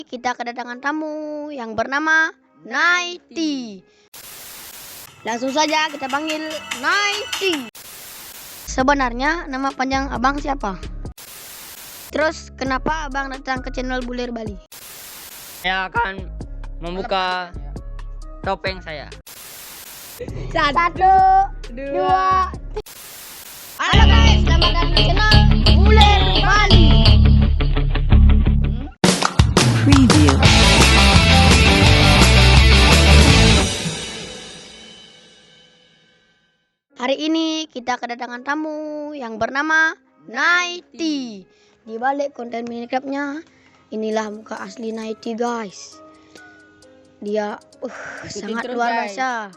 Kita kedatangan tamu yang bernama Naiti. Langsung saja kita panggil Naiti. Sebenarnya nama panjang abang siapa? Terus kenapa abang datang ke channel Bulir Bali? Saya akan membuka topeng saya. 1, 2, 3. Halo guys, selamat datang di channel Bulir Bali. Preview. Hari ini kita kedatangan tamu yang bernama Naiti. Di balik konten Minecraftnya, inilah muka asli Naiti guys. Dia sangat luar biasa.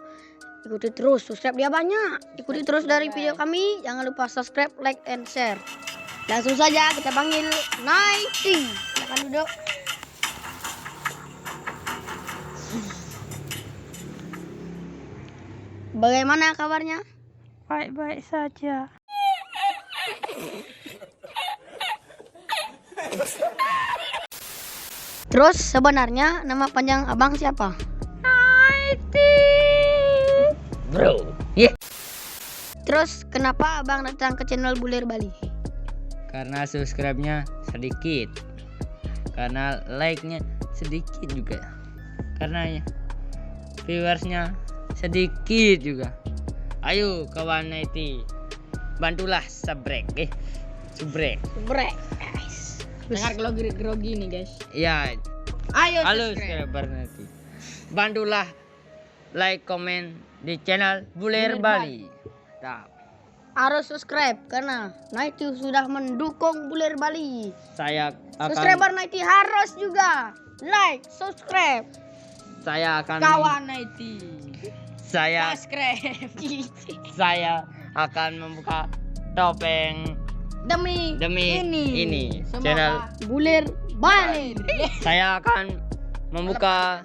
Ikuti terus, subscribe dia banyak. Ikuti terus dari video kami. Jangan lupa subscribe, like, and share. Langsung saja kita panggil Naiti. Silakan duduk. Bagaimana kabarnya? Baik-baik saja. Terus sebenarnya nama panjang abang siapa? Naiti. Bro, yeah. Terus kenapa abang datang ke channel Bulir Bali? Karena subscribe-nya sedikit, karena like-nya sedikit juga, karena viewers-nya sedikit juga. Ayo kawan Naiti, bantulah subrek, subrek. Subrek, guys. Dengar grogi nih guys. Ya, Ayo halo subscribe. subscriber Naiti, bantulah like, komen di channel Bulir Bali. Nah, Harus subscribe karena Naiti sudah mendukung Bulir Bali. saya akan Subscriber Naiti harus juga like, subscribe. saya akan Kawan Naiti. saya Subscribe. saya akan membuka topeng Demi ini Semoga channel. Bulir Bali. Saya akan membuka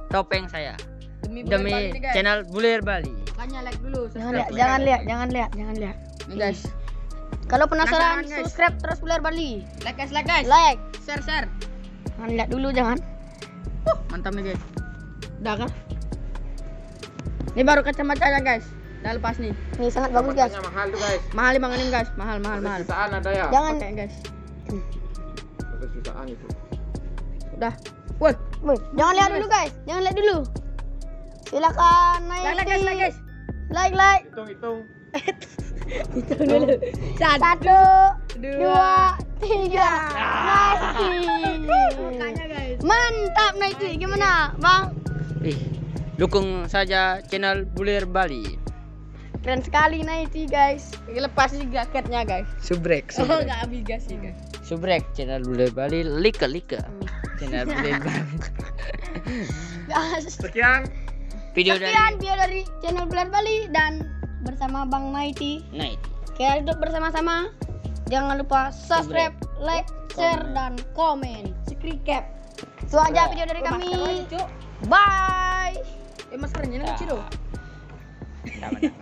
topeng saya Demi demi channel Bulir Bali. Makanya like dulu. Jangan lihat. Nih guys. Kalau penasaran, Penasaran, guys. subscribe terus Bulir Bali. Like guys. Like. Share. Jangan lihat dulu, jangan. Mantap nih guys. Udah kan? Ini baru kacamata guys. Udah lepas nih. Ini sangat bagus guys. Mahal tuh guys. Mahal bang ini guys. Mahal. Jutaan ada ya. Jangan. Oke guys. Jutaan itu. Udah. Woi. Woi, jangan lihat dulu guys. Jangan lihat dulu. Silakan Like Naiti. guys. Like. Hitung. Hitung dulu. 1, 2, 3. Naiti. Makanya guys. Mantap Naiti. Gimana, Bang? Dukung saja channel Bulir Bali. Keren sekali Naiti, guys. Lepas nih jaketnya guys. Subrek, Oh nggak habis gas sih guys. subrek channel Bulir Bali. Lika channel Bulir Bali. Guys. Sekian. Video Sekian dari video dari channel Bulir Bali dan bersama Bang Naiti. Naiti. Kita hidup bersama-sama. Jangan lupa subscribe, like, share, dan komen. Subscribe. Itu aja video dari kami. Bye. Maskernya ini kecil loh. Dapat.